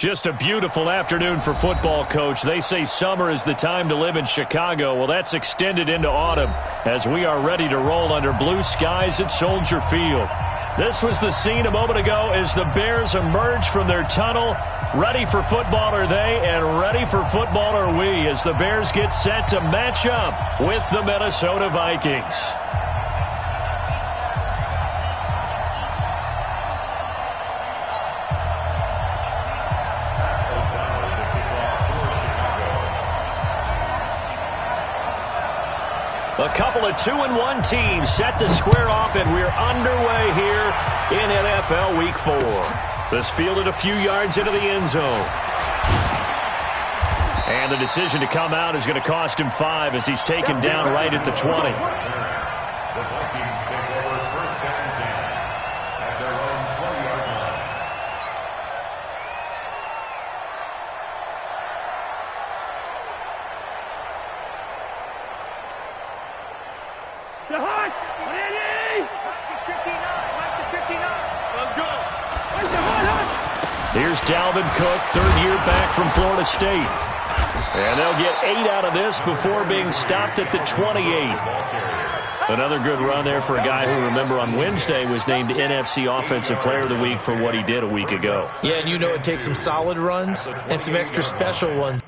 Just a beautiful afternoon for football, Coach. They say summer is the time to live in Chicago. Well, that's extended into autumn as we are ready to roll under blue skies at Soldier Field. This was the scene a moment ago as the Bears emerge from their tunnel. Ready for football are they, and ready for football are we as the Bears get set to match up with the Minnesota Vikings. A couple of 2-1 teams set to square off, and we're underway here in NFL Week 4. This fielded a few yards into the end zone. And the decision to come out is going to cost him 5 as he's taken down right at the 20. The Vikings take over first down and 10 at their own 20-yard line. Here's Dalvin Cook, third year back from Florida State. And they'll get 8 out of this before being stopped at the 28. Another good run there for a guy who, remember, on Wednesday was named NFC Offensive Player of the Week for what he did a week ago. Yeah, and you know it takes some solid runs and some extra special ones.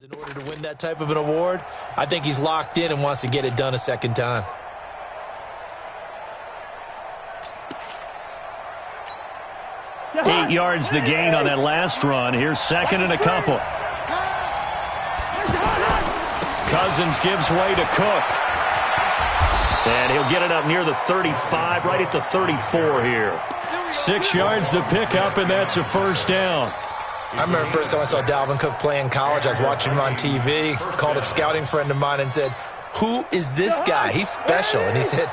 In order to win that type of an award, I think he's locked in and wants to get it done a second time. Eight yards the gain on that last run. Here's second and a couple. Cousins gives way to Cook. And he'll get it up near the 35, right at the 34 here. 6 yards the pickup, and that's a first down. I remember the first time I saw Dalvin Cook play in college. I was watching him on TV, called a scouting friend of mine and said, "Who is this guy? He's special." And he said,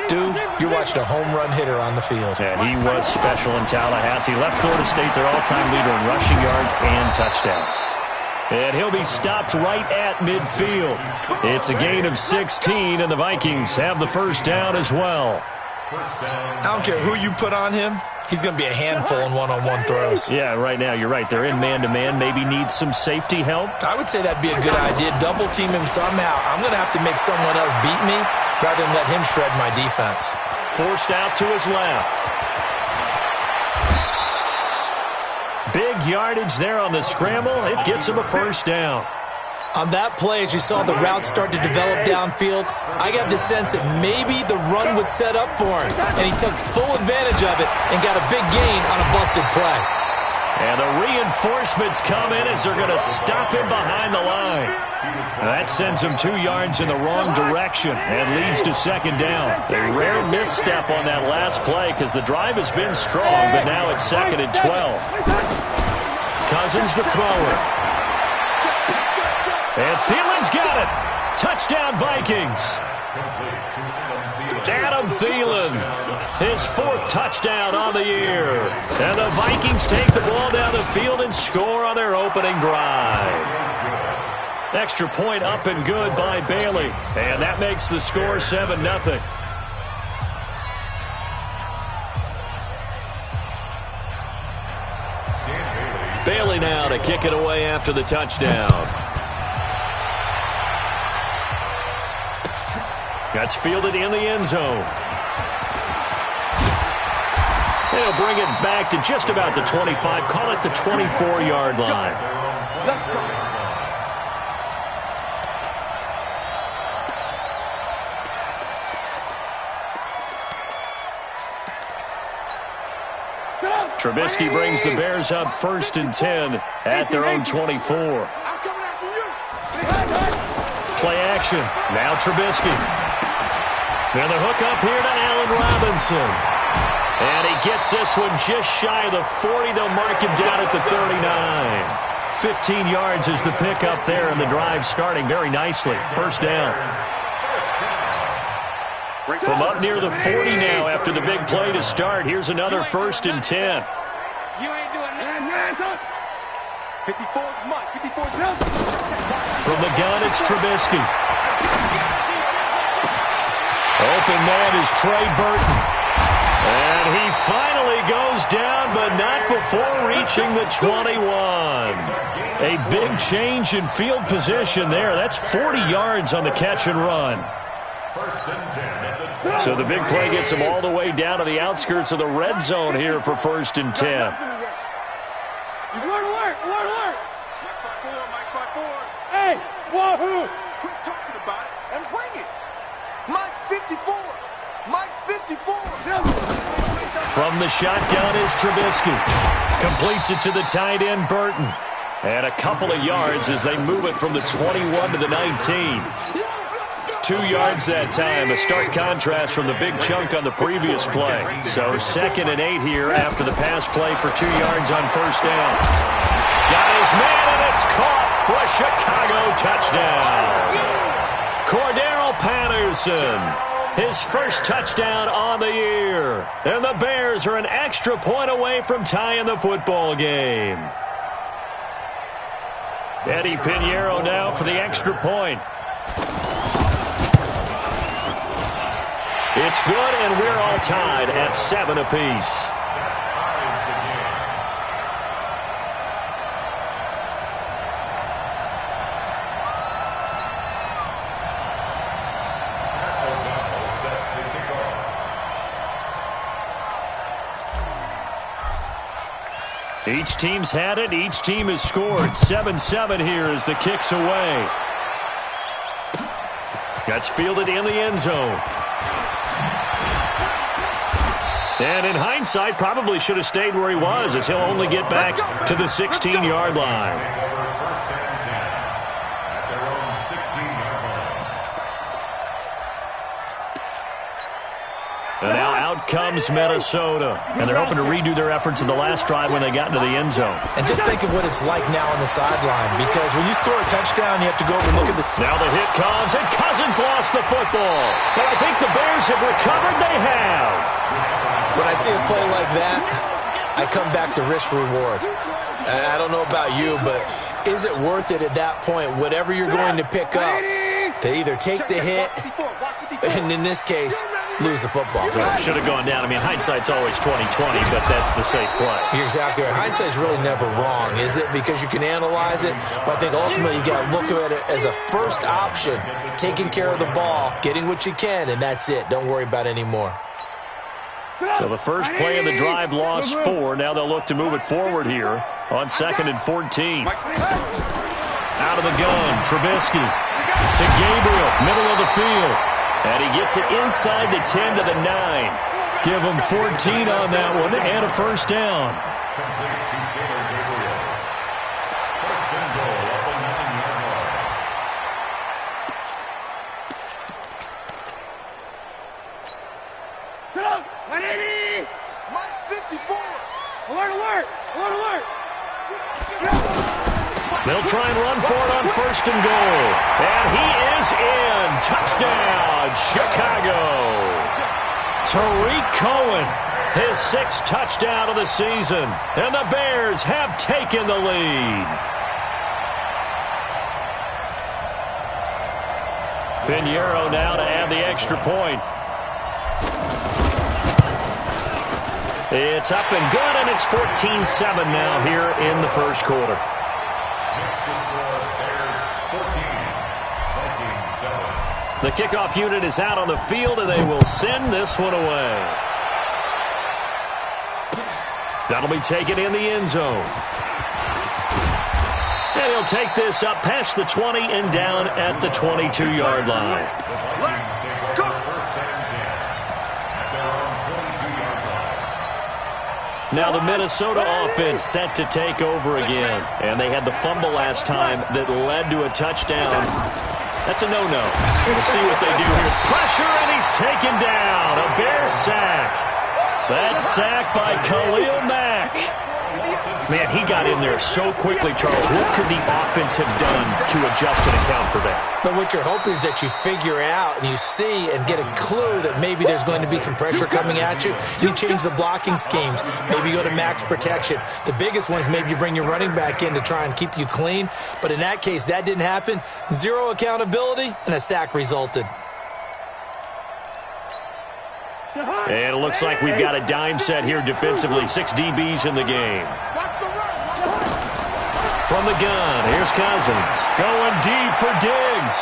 "Dude, you're watching a home run hitter on the field." And he was special in Tallahassee. Left Florida State their all-time leader in rushing yards and touchdowns. And he'll be stopped right at midfield. It's a gain of 16, and the Vikings have the first down as well. I don't care who you put on him. He's going to be a handful in one-on-one throws. Yeah, right now, you're right. They're in man-to-man. Maybe needs some safety help. I would say that'd be a good idea. Double team him somehow. I'm going to have to make someone else beat me rather than let him shred my defense. Forced out to his left. Big yardage there on the scramble. It gets him a first down. On that play, as you saw the route start to develop downfield, I got the sense that maybe the run would set up for him, and he took full advantage of it and got a big gain on a busted play. And the reinforcements come in as they're going to stop him behind the line. That sends him 2 yards in the wrong direction and leads to second down. A rare misstep on that last play because the drive has been strong, but now it's 2nd and 12. Cousins the thrower. And Thielen's got it. Touchdown Vikings. Adam Thielen, his 4th touchdown on the year. And the Vikings take the ball down the field and score on their opening drive. Extra point up and good by Bailey. And that makes the score 7-0. Bailey now to kick it away after the touchdown. That's fielded in the end zone. They'll bring it back to just about the 25. Call it the 24-yard line. Trubisky brings the Bears up 1st and 10 at their own 24. Play action. Now Trubisky. And the hook up here to Allen Robinson. And he gets this one just shy of the 40. They'll mark him down at the 39. 15 yards is the pickup there, and the drive starting very nicely. First down. From up near the 40 now after the big play to start. Here's another 1st and 10. You ain't doing that. 54, Mike, 54. From the gun, it's Trubisky. Open man is Trey Burton. And he finally goes down, but not before reaching the 21. A big change in field position there. That's 40 yards on the catch and run. So the big play gets him all the way down to the outskirts of the red zone here for 1st and 10. Alert. Hey, wahoo! Quit talking about it and bring it. Mike's 54. Mike's 54. From the shotgun is Trubisky. Completes it to the tight end, Burton. And a couple of yards as they move it from the 21 to the 19. 2 yards that time, a stark contrast from the big chunk on the previous play. So 2nd and 8 here after the pass play for 2 yards on first down. Got his man, and it's caught for a Chicago touchdown. Cordero Patterson, his first touchdown on the year. And the Bears are an extra point away from tying the football game. Eddie Pinheiro now for the extra point. It's good, and we're all tied at 7 apiece. Each team's had it. Each team has scored. 7-7 here as the kick's away. That's fielded in the end zone. And in hindsight, probably should have stayed where he was, as he'll only get back to the 16-yard line. And now out comes Minnesota. And they're hoping to redo their efforts in the last drive when they got into the end zone. And just think of what it's like now on the sideline, because when you score a touchdown, you have to go over and look at the... Now the hit comes, and Cousins lost the football. But I think the Bears have recovered. They have. When I see a play like that, I come back to risk-reward. I don't know about you, but is it worth it at that point, whatever you're going to pick up, to either take the hit, and in this case, lose the football? Well, should have gone down. I mean, hindsight's always 20/20, but that's the safe play. You're exactly right. Hindsight's really never wrong, is it? Because you can analyze it, but I think ultimately you got to look at it as a first option, taking care of the ball, getting what you can, and that's it. Don't worry about any more. So the first play of the drive lost 4. Now they'll look to move it forward here on 2nd and 14. Out of the gun, Trubisky to Gabriel, middle of the field. And he gets it inside the 10 to the 9. Give him 14 on that one and a first down. Mike 54. Alert! They'll try and run for it on 1st and goal. And he is in. Touchdown, Chicago. Tariq Cohen, his 6th touchdown of the season. And the Bears have taken the lead. Pinheiro now to add the extra point. It's up and good, and it's 14-7 now here in the first quarter. The kickoff unit is out on the field, and they will send this one away. That'll be taken in the end zone. And he'll take this up past the 20 and down at the 22-yard line. Now the Minnesota offense set to take over again. And they had the fumble last time that led to a touchdown. That's a no-no. We'll see what they do here. Pressure, and he's taken down. A Bears sack. That sack by Khalil Mack. Man, he got in there so quickly, Charles. What could the offense have done to adjust and account for that? But what you're hoping is that you figure out and you see and get a clue that maybe there's going to be some pressure coming at you. You change the blocking schemes. Maybe you go to max protection. The biggest one is maybe you bring your running back in to try and keep you clean. But in that case, that didn't happen. Zero accountability, and a sack resulted. And it looks like we've got a dime set here defensively. 6 DBs in the game. From the gun, here's Cousins. Going deep for Diggs.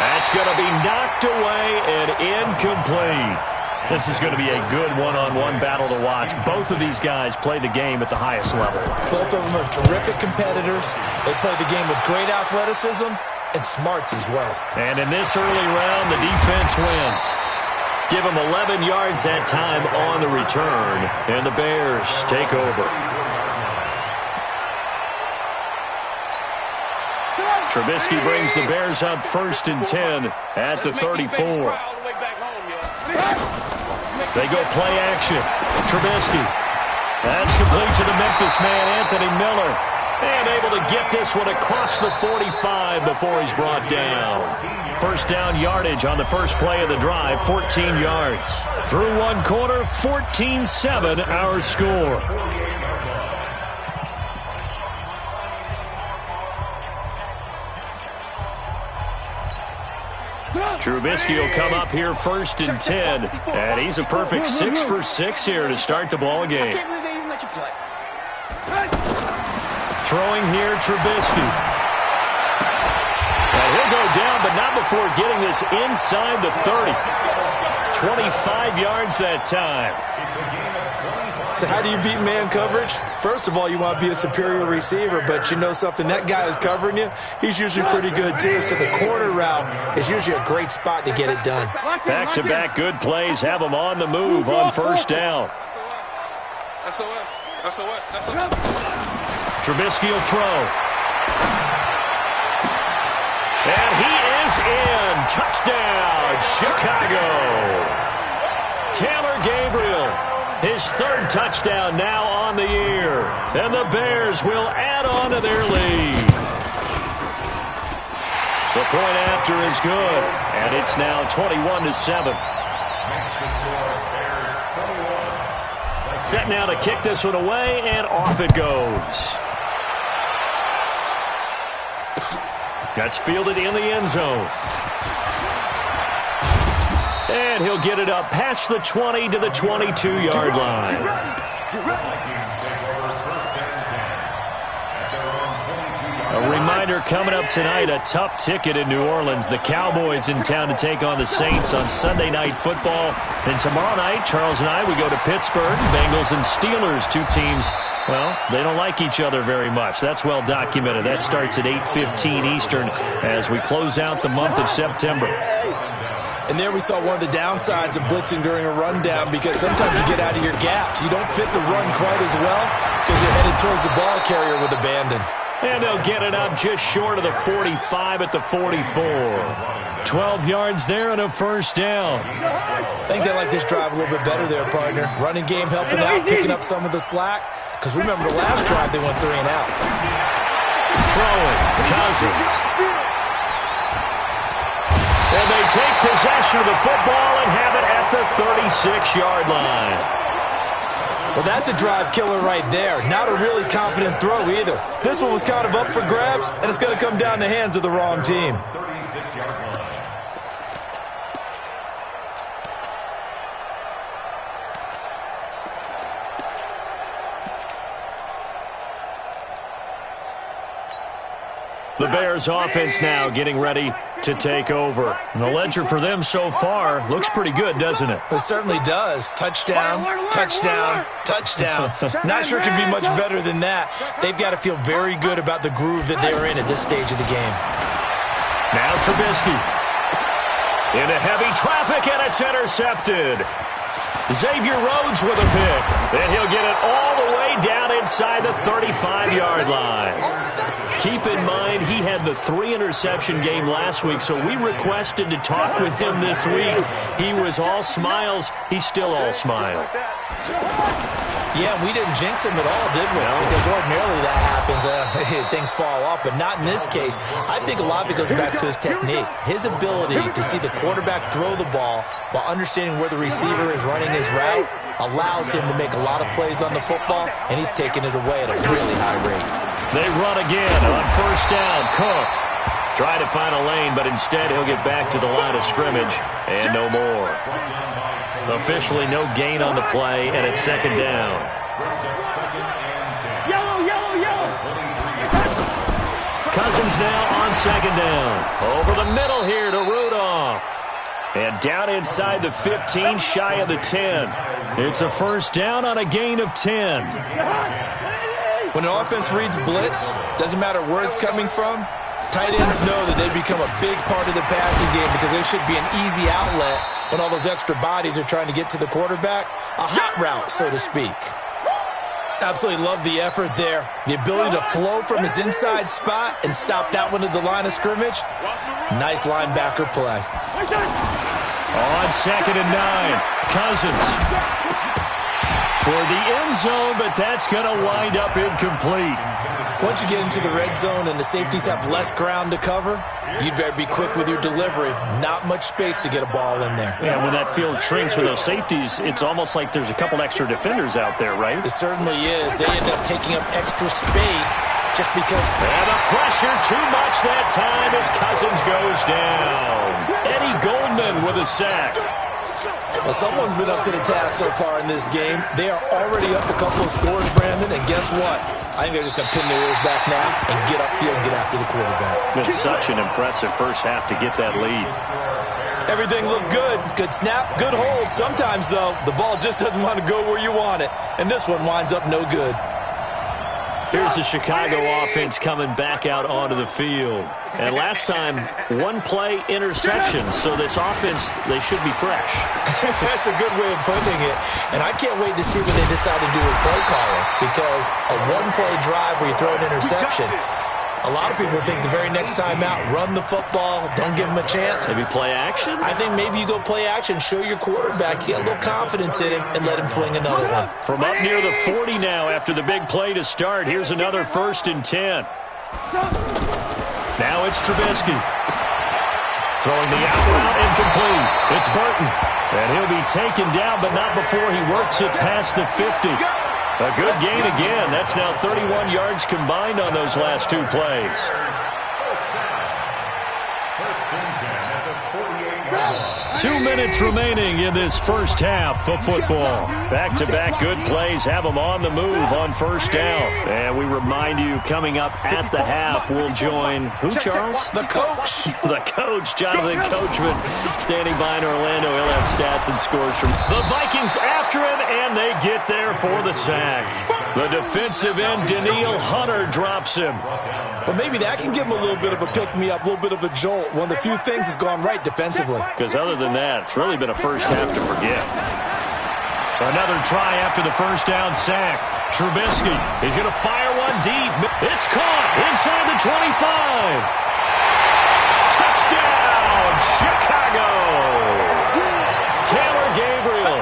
That's going to be knocked away and incomplete. This is going to be a good one-on-one battle to watch. Both of these guys play the game at the highest level. Both of them are terrific competitors. They play the game with great athleticism and smarts as well. And in this early round, the defense wins. Give them 11 yards that time on the return, and the Bears take over. Trubisky brings the Bears up 1st and 10 at the 34. They go play action. Trubisky. That's complete to the Memphis man, Anthony Miller. And able to get this one across the 45 before he's brought down. 1st down yardage on the first play of the drive, 14 yards. Through one quarter, 14-7 our score. Trubisky will come up here 1st and 10. And he's a perfect 6 for 6 here to start the ball game. Throwing here, Trubisky. And he'll go down, but not before getting this inside the 30. 25 yards that time. So how do you beat man coverage? First of all, you want to be a superior receiver, but you know something, that guy who's covering you, he's usually pretty good too. So the corner route is usually a great spot to get it done. Back-to-back good plays have them on the move on 1st down. Trubisky will throw. And he is in. Touchdown, Chicago. Taylor Gabriel, his 3rd touchdown now on the year. And the Bears will add on to their lead. The point after is good. And it's now 21-7. Set now to kick this one away, and off it goes. That's fielded in the end zone. And he'll get it up past the 20 to the 22-yard line. A reminder coming up tonight, a tough ticket in New Orleans. The Cowboys in town to take on the Saints on Sunday Night Football. And tomorrow night, Charles and I, we go to Pittsburgh. Bengals and Steelers, 2 teams, well, they don't like each other very much. That's well documented. That starts at 8:15 Eastern as we close out the month of September. And there we saw one of the downsides of blitzing during a rundown, because sometimes you get out of your gaps. You don't fit the run quite as well because you're headed towards the ball carrier with abandon. And they'll get it up just short of the 45 at the 44. 12 yards there and a first down. I think they like this drive a little bit better there, partner. Running game helping out, picking up some of the slack. Because remember, the last drive they went 3 and out. Throwing, Cousins. And they take possession of the football and have it at the 36-yard line. Well, that's a drive killer right there. Not a really confident throw either. This one was kind of up for grabs, and it's going to come down the hands of the wrong team. 36-yard line. The Bears offense now getting ready to take over. And the ledger for them so far looks pretty good, doesn't it? It certainly does. Touchdown, touchdown, touchdown. Not sure it could be much better than that. They've got to feel very good about the groove that they're in at this stage of the game. Now Trubisky. Into heavy traffic, and it's intercepted. Xavier Rhodes with a pick. And he'll get it all the way down inside the 35-yard line. Keep in mind, he had the 3-interception game last week, so we requested to talk with him this week. He was all smiles. He's still all smile. Yeah, we didn't jinx him at all, did we? No. Because ordinarily that happens. Things fall off, but not in this case. I think a lot of it goes back to his technique. His ability to see the quarterback throw the ball while understanding where the receiver is running his route allows him to make a lot of plays on the football, and he's taking it away at a really high rate. They run again on first down. Cook trying to find a lane, but instead he'll get back to the line of scrimmage and no more. Officially no gain on the play, and it's second down. Yellow, yellow, yellow. Cousins now on second down. Over the middle here to Rudolph. And down inside the 15, shy of the 10. It's a first down on a gain of 10. When an offense reads blitz, doesn't matter where it's coming from, tight ends know that they become a big part of the passing game because there should be an easy outlet when all those extra bodies are trying to get to the quarterback. A hot route, so to speak. Absolutely love the effort there. The ability to flow from his inside spot and stop that one at the line of scrimmage. Nice linebacker play. On second and 9, Cousins. Toward the end zone, but that's going to wind up incomplete. Once you get into the red zone and the safeties have less ground to cover, you'd better be quick with your delivery. Not much space to get a ball in there. Yeah, when that field shrinks with those safeties, it's almost like there's a couple extra defenders out there, right? It certainly is. They end up taking up extra space just because. And the pressure too much that time as Cousins goes down. Eddie Goldman with a sack. Well, someone's been up to the task so far in this game. They are already up a couple of scores, Brandon, and guess what? I think they're just going to pin their ears back now and get upfield and get after the quarterback. Been such an impressive first half to get that lead. Everything looked good. Good snap, good hold. Sometimes, though, the ball just doesn't want to go where you want it, and this one winds up no good. Here's the Chicago offense coming back out onto the field. And last time, one play interception. So this offense, they should be fresh. That's a good way of putting it. And I can't wait to see what they decide to do with play calling. Because a one-play drive where you throw an interception, a lot of people think the very next time out, run the football, don't give him a chance. Maybe play action? I think maybe you go play action, show your quarterback, get a little confidence in him, and let him fling another one. From up near the 40 now after the big play to start. Here's another 1st and 10. Now it's Trubisky. Throwing the out route incomplete. It's Burton. And he'll be taken down, but not before he works it past the 50. A good gain again. That's now 31 yards combined on those last two plays. 2 minutes remaining in this first half of football. Back-to-back good plays have them on the move on first down. And we remind you, coming up at the half, we'll join who, Charles? The coach. The coach, Jonathan Coachman, standing by in Orlando. He'll have stats and scores from the Vikings after him, and they get there for the sack. The defensive end, Danielle Hunter, drops him. Well, maybe that can give him a little bit of a pick-me-up, a little bit of a jolt. One of the few things has gone right defensively. Because other than that, it's really been a first half to forget. Another try after the first down sack. Trubisky, he's going to fire one deep. It's caught inside the 25. Touchdown, Chicago! Taylor Gabriel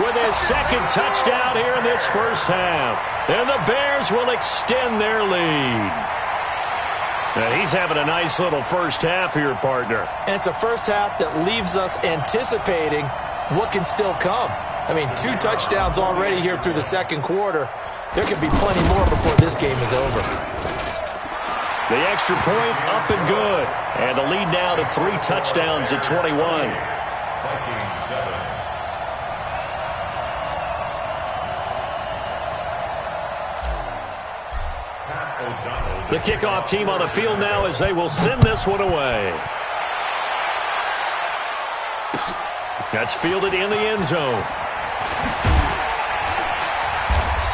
with his second touchdown here in this first half. And the Bears will extend their lead. And he's having a nice little first half here, partner. And it's a first half that leaves us anticipating what can still come. I mean, 2 touchdowns already here through the second quarter. There could be plenty more before this game is over. The extra point up and good. And the lead now to 3 touchdowns at 21. Vikings 7. The kickoff team on the field now as they will send this one away. That's fielded in the end zone.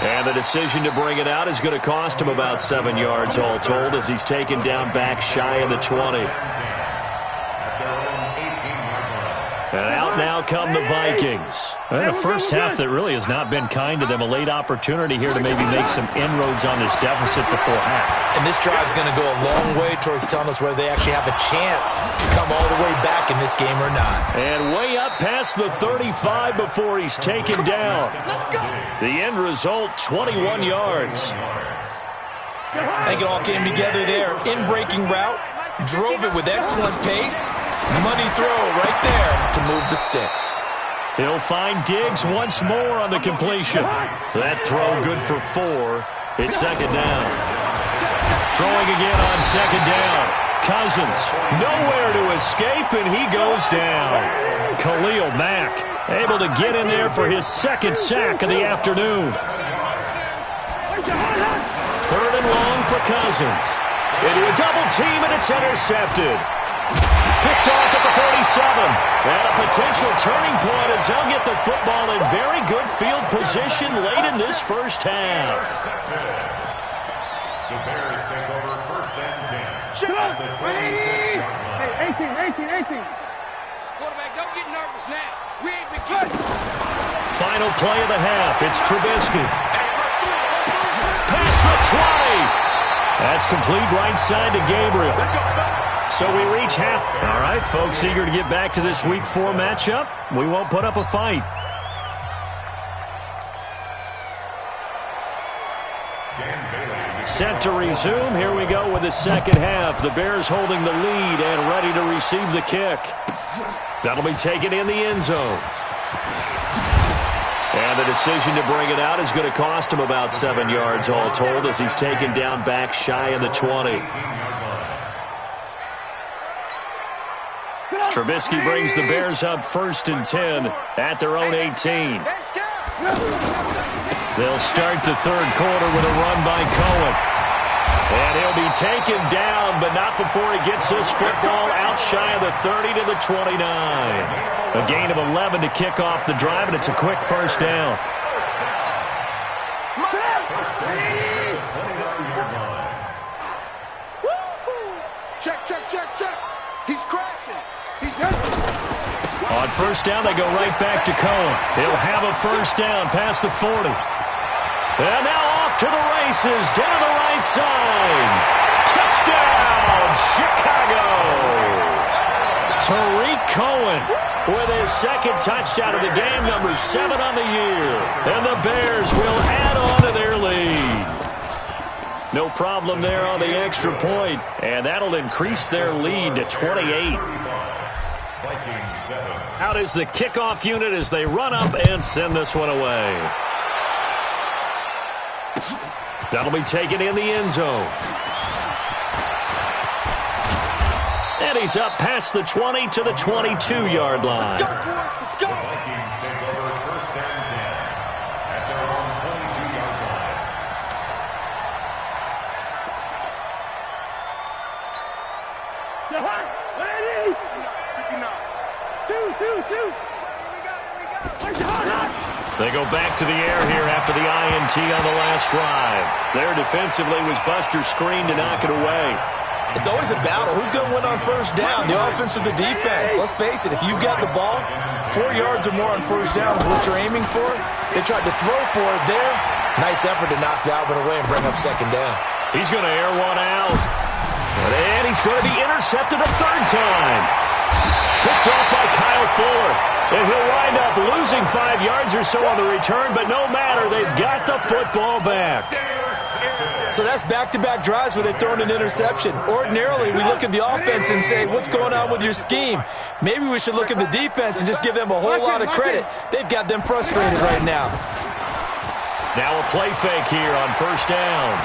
And the decision to bring it out is going to cost him about 7 yards all told as he's taken down back shy of the 20. And out now come the Vikings. And a first half that really has not been kind to them. A late opportunity here to maybe make some inroads on this deficit before half. And this drive is going to go a long way towards telling us whether they actually have a chance to come all the way back in this game or not. And way up past the 35 before he's taken down. The end result, 21 yards. I think it all came together there. In-breaking route, drove it with excellent pace. Money throw right there to move the sticks. He'll find Diggs once more on the completion. That throw good for 4. It's second down. Throwing again on second down. Cousins, nowhere to escape, and he goes down. Khalil Mack able to get in there for his second sack of the afternoon. 3rd and long for Cousins. Into a double team, and it's intercepted. Picked off at the 47. And a potential turning point as they'll get the football in very good field position late in this first half. The Bears take over 1st and 10. Shut up! The 26-yard line. 18. Quarterback, don't get nervous now. We ain't begun. Final play of the half. It's Trubisky. Past the 20. That's complete right side to Gabriel. So we reach half. All right, folks, eager to get back to this Week 4 matchup. We won't put up a fight. Set to resume. Here we go with the second half. The Bears holding the lead and ready to receive the kick. That'll be taken in the end zone. And the decision to bring it out is going to cost him about 7 yards all told as he's taken down back shy of the 20. Trubisky brings the Bears up 1st and 10 at their own 18. They'll start the third quarter with a run by Cohen. And he'll be taken down, but not before he gets this football out shy of the 30 to the 29. A gain of 11 to kick off the drive, and it's a quick first down. Check. He's crashing. On first down, they go right back to Cohen. He'll have a first down past the 40. And now off to the races, down the right side. Touchdown, Chicago! Tariq Cohen with his second touchdown of the game, number 7 on the year. And the Bears will add on to their lead. No problem there on the extra point, and that'll increase their lead to 28. Out is the kickoff unit as they run up and send this one away. That'll be taken in the end zone. And he's up past the 20 to the 22-yard line. The Vikings take over 1st and 10 at their own 22-yard line. They go back to the air here after the INT on the last drive. There defensively was Buster screen to knock it away. It's always a battle. Who's going to win on first down, the offense or the defense? Let's face it, if you've got the ball, 4 yards or more on first down is what you're aiming for. They tried to throw for it there. Nice effort to knock Dalvin away and bring up second down. He's going to air one out. And he's going to be intercepted a third time. Picked off by Kyle Fuller. And he'll wind up losing 5 yards or so on the return, but no matter, they've got the football back. So that's back-to-back drives where they've thrown an interception. Ordinarily, we look at the offense and say, what's going on with your scheme? Maybe we should look at the defense and just give them a whole lot of credit. They've got them frustrated right now. Now a play fake here on first down.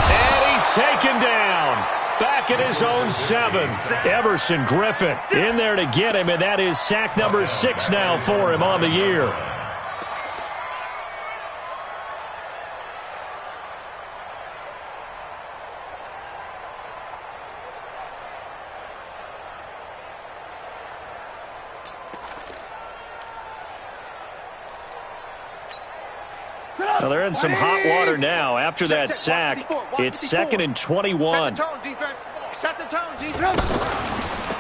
And he's taken down. Back at his own 7. Everson Griffin in there to get him, and that is sack number 6 now for him on the year. Well, they're in some hot water now. After that sack, it's 2nd and 21. Set the tone, defense.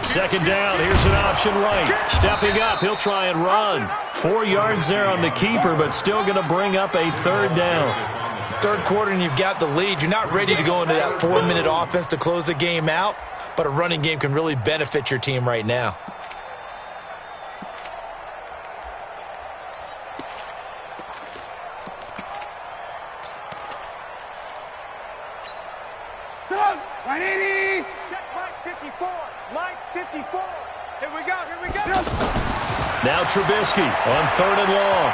2nd down, here's an option right. Stepping up, he'll try and run. 4 yards there on the keeper, but still going to bring up a 3rd down. Third quarter and you've got the lead. You're not ready to go into that 4-minute offense to close the game out, but a running game can really benefit your team right now. Now Trubisky on 3rd and long.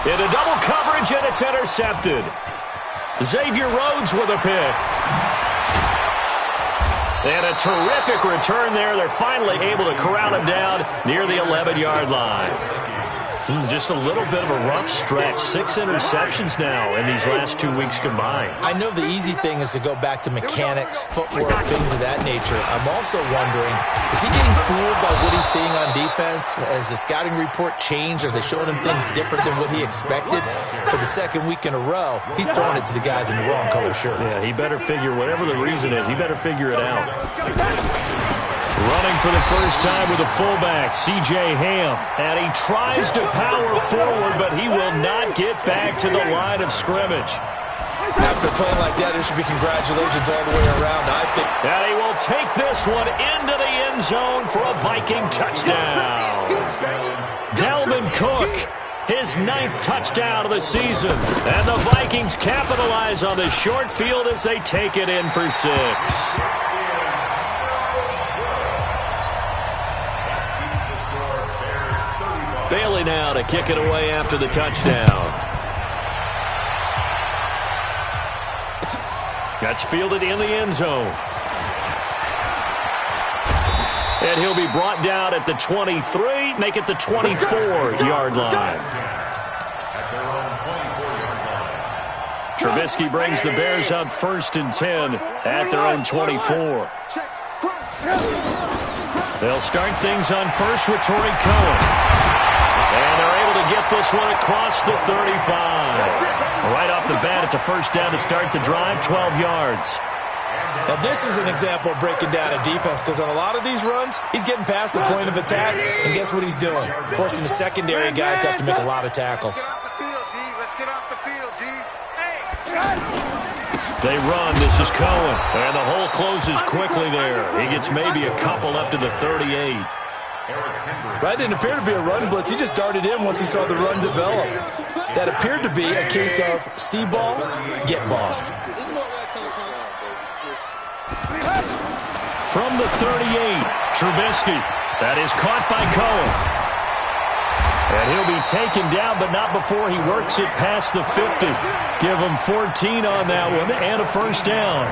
Into double coverage, and it's intercepted. Xavier Rhodes with a pick. And a terrific return there. They're finally able to corral him down near the 11-yard line. Just a little bit of a rough stretch. 6 interceptions now in these last 2 weeks combined. I know the easy thing is to go back to mechanics, footwork, things of that nature. I'm also wondering, is he getting fooled by what he's seeing on defense? Has the scouting report changed? Are they showing him things different than what he expected? For the 2nd week in a row, he's throwing it to the guys in the wrong color shirts. Yeah, he better figure, whatever the reason is, he better figure it out. Running for the first time with a fullback, C.J. Ham. And he tries to power forward, but he will not get back to the line of scrimmage. After playing like that, there should be congratulations all the way around, I think. And he will take this one into the end zone for a Viking touchdown. Dalvin Cook, his 9th touchdown of the season. And the Vikings capitalize on the short field as they take it in for 6. Bailey now to kick it away after the touchdown. That's fielded in the end zone. And he'll be brought down at the 23, make it the 24-yard line. Trubisky brings the Bears up 1st and 10 at their own 24. They'll start things on first with Torrey Cohen. And they're able to get this one across the 35. Right off the bat, it's a first down to start the drive, 12 yards. Now, this is an example of breaking down a defense, because on a lot of these runs, he's getting past the point of attack, and guess what he's doing? Forcing the secondary guys to have to make a lot of tackles. Let's get off the field, D. They run. This is Cohen. And the hole closes quickly there. He gets maybe a couple up to the 38. That didn't appear to be a run blitz. He just darted in once he saw the run develop. That appeared to be a case of see ball, get ball. From the 38, Trubisky. That is caught by Cohen. And he'll be taken down, but not before he works it past the 50. Give him 14 on that one and a first down.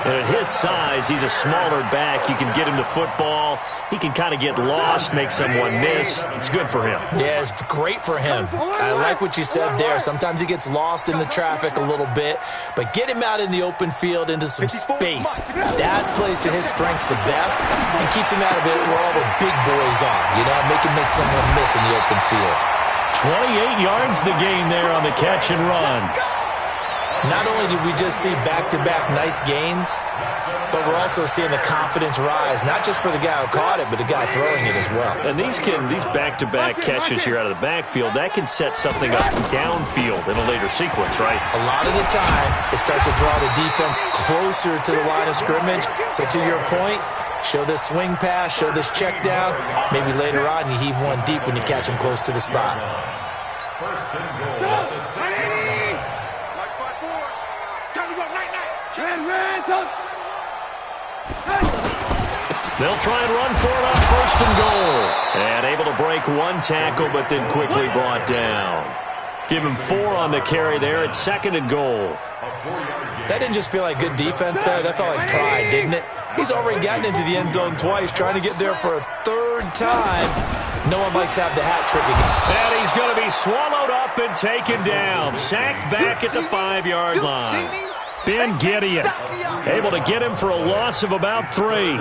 And at his size, he's a smaller back. You can get him to football. He can kind of get lost, make someone miss. It's good for him. Yeah, it's great for him. I like what you said there. Sometimes he gets lost in the traffic a little bit, but get him out in the open field into some space. That plays to his strengths the best and keeps him out of it where all the big boys are, you know, make someone miss in the open field. 28 yards the gain there on the catch and run. Not only did we just see back-to-back nice gains, but we're also seeing the confidence rise, not just for the guy who caught it, but the guy throwing it as well. And these back-to-back catches here out of the backfield, that can set something up downfield in a later sequence, right? A lot of the time, it starts to draw the defense closer to the line of scrimmage. So to your point, show this swing pass, show this check down. Maybe later on you heave one deep when you catch them close to the spot. First and goal at the 6-yard line. They'll try and run for it on first and goal. And able to break one tackle, but then quickly brought down. Give him 4 on the carry there at 2nd and goal. That didn't just feel like good defense there. That felt like pride, didn't it? He's already gotten into the end zone twice, trying to get there for a 3rd time. No one likes to have the hat trick again. And he's going to be swallowed up and taken down. Sacked back at the 5-yard line. Ben Gideon able to get him for a loss of about 3.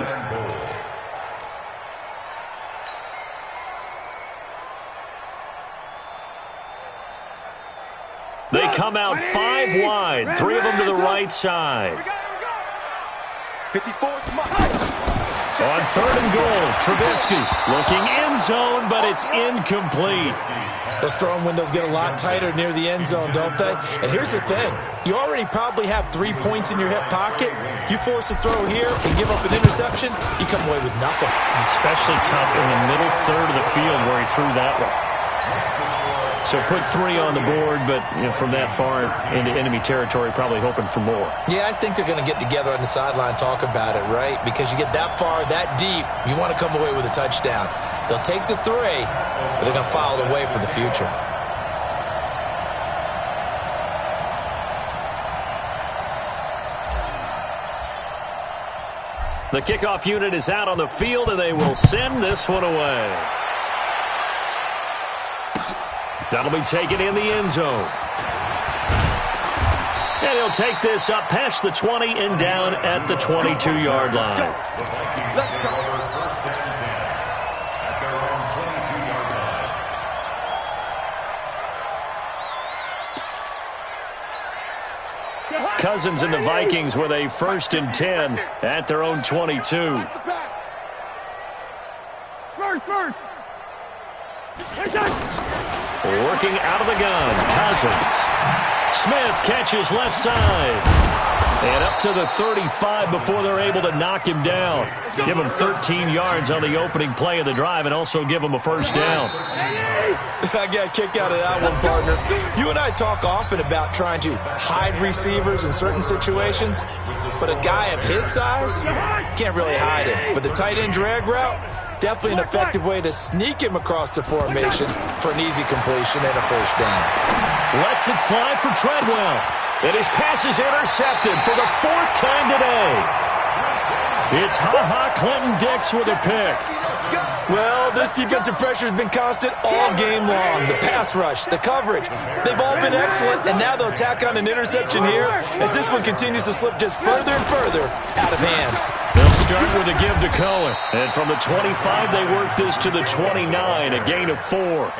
They come out 5 wide, 3 of them to the right side. 54. On 3rd and goal, Trubisky looking end zone, but it's incomplete. Those throwing windows get a lot tighter near the end zone, don't they? And here's the thing. You already probably have 3 points in your hip pocket. You force a throw here and give up an interception, you come away with nothing. Especially tough in the middle third of the field where he threw that one. So put 3 on the board, but from that far into enemy territory, probably hoping for more. Yeah, I think they're going to get together on the sideline, talk about it, right? Because you get that far, that deep, you want to come away with a touchdown. They'll take the 3, but they're going to file it away for the future. The kickoff unit is out on the field, and they will send this one away. That'll be taken in the end zone. And he'll take this up past the 20 and down at the 22-yard line. Let's go. First and 10 at their own 22-yard line. Cousins and the Vikings with a 1st and 10 at their own 22. Working out of the gun, Cousins. Smith catches left side. And up to the 35 before they're able to knock him down. Give him 13 yards on the opening play of the drive and also give him a 1st down. I got a kick out of that one, partner. You and I talk often about trying to hide receivers in certain situations, but a guy of his size can't really hide him. But the tight end drag route, definitely an effective way to sneak him across the formation for an easy completion and a 1st down. Lets it fly for Treadwell. And his pass is intercepted for the 4th time today. It's Ha-Ha Clinton-Dix with a pick. Well, this defensive pressure has been constant all game long. The pass rush, the coverage, they've all been excellent, and now they'll tack on an interception here as this one continues to slip just further and further out of hand. They'll start with a give to Cohen. And from the 25, they work this to the 29, a gain of 4.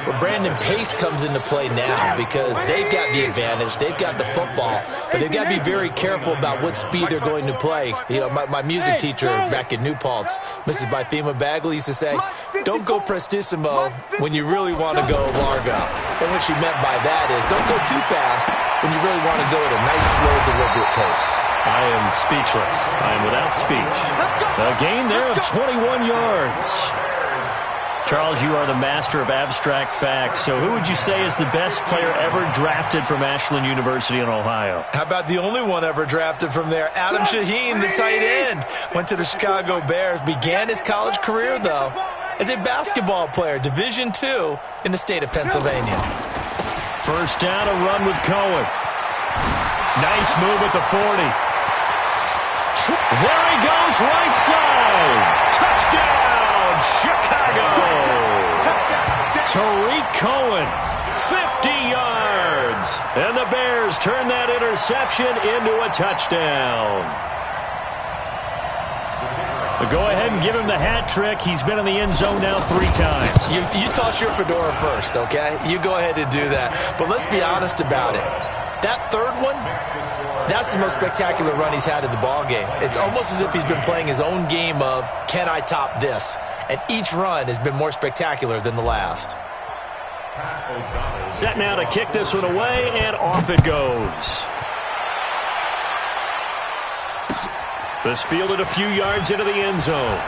Well, Brandon, pace comes into play now because they've got the advantage. They've got the football, but they've got to be very careful about what speed they're going to play. You know, my music teacher back in New Paltz, Mrs. Bythema Bagley, used to say, don't go prestissimo when you really want to go largo. And what she meant by that is don't go too fast when you really want to go at a nice, slow, deliberate pace. I am speechless. I am without speech. A gain there of 21 yards. Charles, you are the master of abstract facts. So who would you say is the best player ever drafted from Ashland University in Ohio? How about the only one ever drafted from there? Adam Shaheen, the tight end. Went to the Chicago Bears. Began his college career, though, as a basketball player, Division II in the state of Pennsylvania. 1st down, a run with Cohen. Nice move at the 40. There he goes, right side. Touchdown, Chicago. Tariq Cohen, 50 yards. And the Bears turn that interception into a touchdown. Go ahead and give him the hat trick. He's been in the end zone now 3 times. You toss your fedora first, okay? You go ahead and do that. But let's be honest about it. That third one, that's the most spectacular run he's had in the ballgame. It's almost as if he's been playing his own game of, can I top this? And each run has been more spectacular than the last. Set now to kick this one away, and off it goes. This fielded a few yards into the end zone.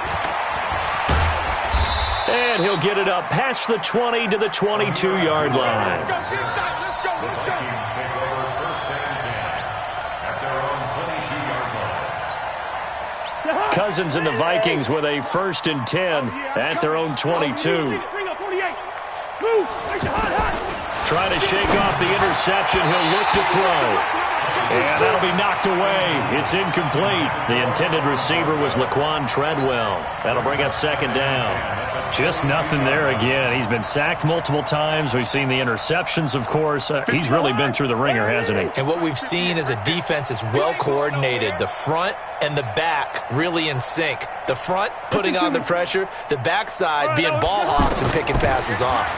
And he'll get it up past the 20 to the 22-yard line. Cousins and the Vikings with a 1st and 10 at their own 22. Trying to shake off the interception. He'll look to throw. And that'll be knocked away. It's incomplete. The intended receiver was Laquan Treadwell. That'll bring up 2nd down. Just nothing there again. He's been sacked multiple times. We've seen the interceptions, of course. He's really been through the ringer, hasn't he? And what we've seen is a defense that's well coordinated. The front and the back really in sync. The front putting on the pressure. The backside being ball hawks and picking passes off.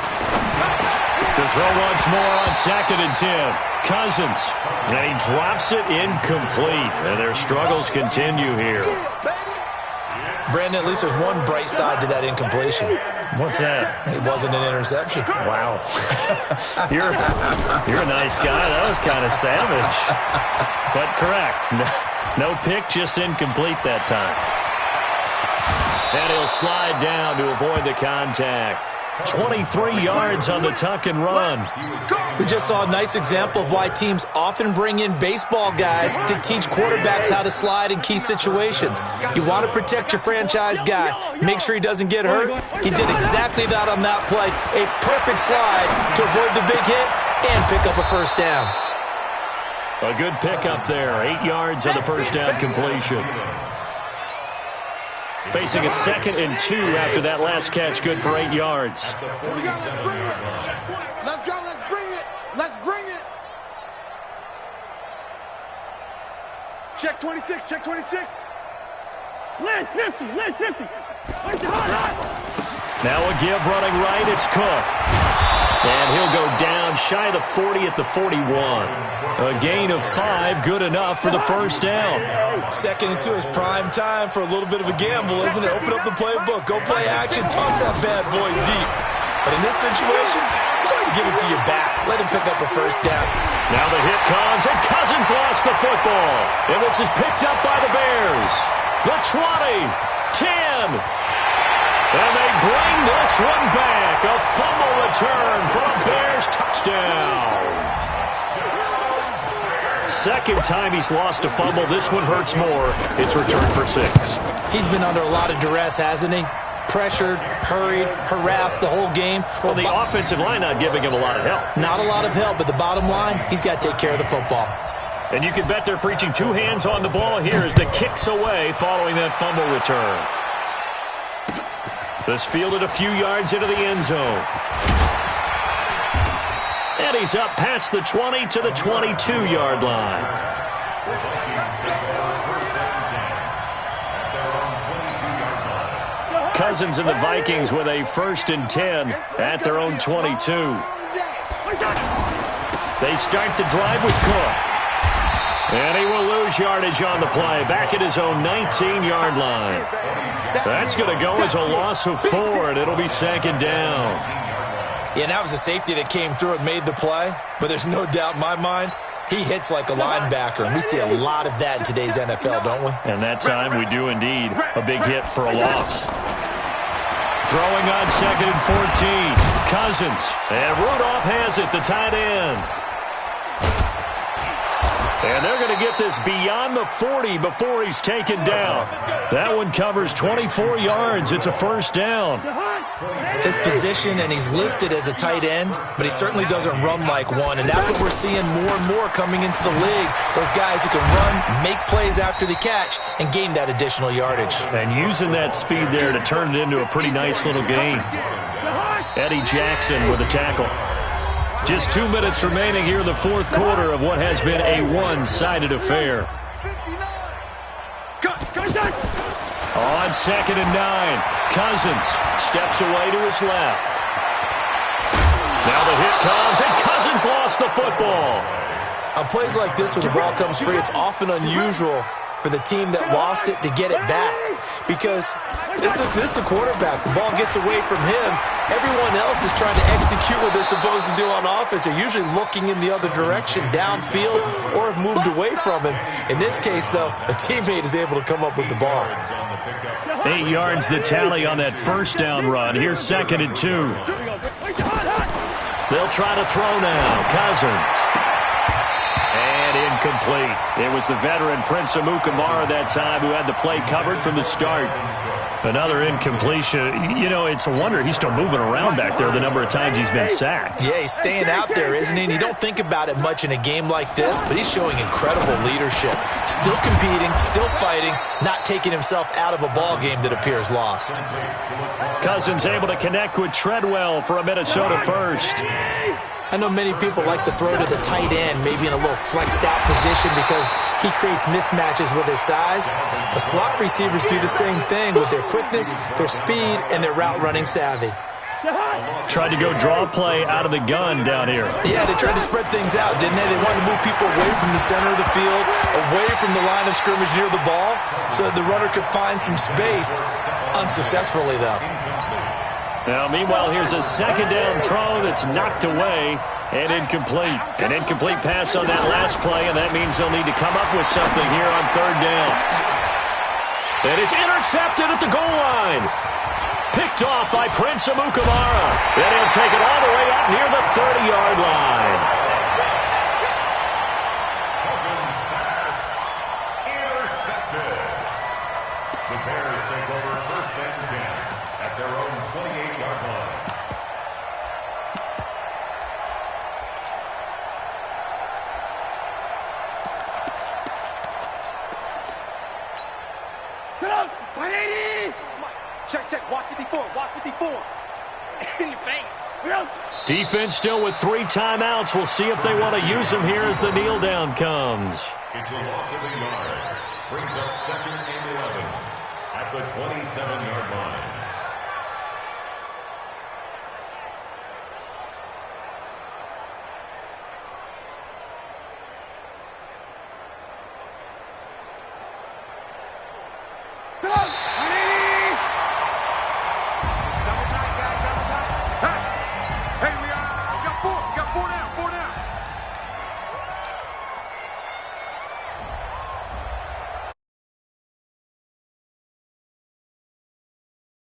To throw once more on 2nd and 10. Cousins. And he drops it incomplete. And their struggles continue here. Brandon, at least there's one bright side to that incompletion. What's that? It wasn't an interception. Wow. You're a nice guy. That was kind of savage. But correct. No pick, just incomplete that time. And he'll slide down to avoid the contact. 23 yards on the tuck and run. We just saw a nice example of why teams often bring in baseball guys to teach quarterbacks how to slide in key situations. You want to protect your franchise guy. Make sure he doesn't get hurt. He did exactly that on that play. A perfect slide to avoid the big hit and pick up a 1st down. A good pickup there. 8 yards on the 1st down completion. Facing a 2nd and 2 after that last catch, good for 8 yards. Let's go, let's bring it. Let's bring it. Check 26, check 26. Lance 50, Lance 50. Now a give running right, it's Cook. And he'll go down shy of the 40 at the 41. A gain of 5, good enough for the 1st down. 2nd and 2 is prime time for a little bit of a gamble, isn't it? Open up the playbook, go play action, toss that bad boy deep. But in this situation, go ahead and give it to your back. Let him pick up a 1st down. Now the hit comes, and Cousins lost the football. And this is picked up by the Bears. The 20, 10. And they bring this one back. A fumble return for a Bears touchdown. 2nd time he's lost a fumble. This one hurts more. It's returned for 6. He's been under a lot of duress, hasn't he? Pressured, hurried, harassed the whole game. Well, the offensive line not giving him a lot of help. Not a lot of help, but the bottom line, he's got to take care of the football. And you can bet they're preaching 2 hands on the ball here as the kick's away following that fumble return. This fielded a few yards into the end zone. And he's up past the 20 to the 22-yard line. Cousins and the Vikings with a 1st and 10 at their own 22. They start the drive with Cook. And he will lose yardage on the play, back at his own 19-yard line. That's going to go as a loss of 4, and it'll be 2nd down. Yeah, that was a safety that came through and made the play, but there's no doubt in my mind, he hits like a linebacker, and we see a lot of that in today's NFL, don't we? And that time we do indeed. A big hit for a loss. Throwing on 2nd and 14. Cousins. And Rudolph has it, the tight end. And they're going to get this beyond the 40 before he's taken down. That one covers 24 yards. It's a 1st down. His position, and he's listed as a tight end, but he certainly doesn't run like one, and that's what we're seeing more and more coming into the league. Those guys who can run, make plays after the catch, and gain that additional yardage. And using that speed there to turn it into a pretty nice little gain. Eddie Jackson with a tackle. Just 2 minutes remaining here in the 4th quarter of what has been a one-sided affair. On 2nd and 9, Cousins steps away to his left. Now the hit comes, and Cousins lost the football. On plays like this, when the ball comes free, it's often unusual for the team that lost it to get it back, because this is the quarterback. The ball gets away from him. Everyone else is trying to execute what they're supposed to do on offense. They're usually looking in the other direction, downfield, or have moved away from him. In this case, though, a teammate is able to come up with the ball. 8 yards the tally on that first down run. Here's 2nd and 2. They'll try to throw now. Cousins. And incomplete. It was the veteran Prince Amukamara that time who had the play covered from the start. Another incompletion. You know, it's a wonder he's still moving around back there the number of times he's been sacked. Yeah, he's staying out there, isn't he? And you don't think about it much in a game like this, but he's showing incredible leadership. Still competing, still fighting, not taking himself out of a ball game that appears lost. Cousins able to connect with Treadwell for a Minnesota first. I know many people like to throw to the tight end, maybe in a little flexed out position because he creates mismatches with his size. The slot receivers do the same thing with their quickness, their speed, and their route running savvy. Tried to go draw play out of the gun down here. Yeah, they tried to spread things out, didn't they? They wanted to move people away from the center of the field, away from the line of scrimmage near the ball, so that the runner could find some space. Unsuccessfully, though. Now, meanwhile, here's a 2nd down throw that's knocked away and incomplete. An incomplete pass on that last play, and that means they'll need to come up with something here on 3rd down. And it's intercepted at the goal line. Picked off by Prince Amukamara. And he'll take it all the way out near the 30-yard line. Intercepted. The Bears take over 1st and 10 at their own 28-yard line. Get up! 180! Check. Watch 54. Watch 54. In your face. Defense still with 3 timeouts. We'll see if they want to use them here as the kneel down comes. It's a loss of a yard. Brings up 2nd and 11 at the 27-yard line.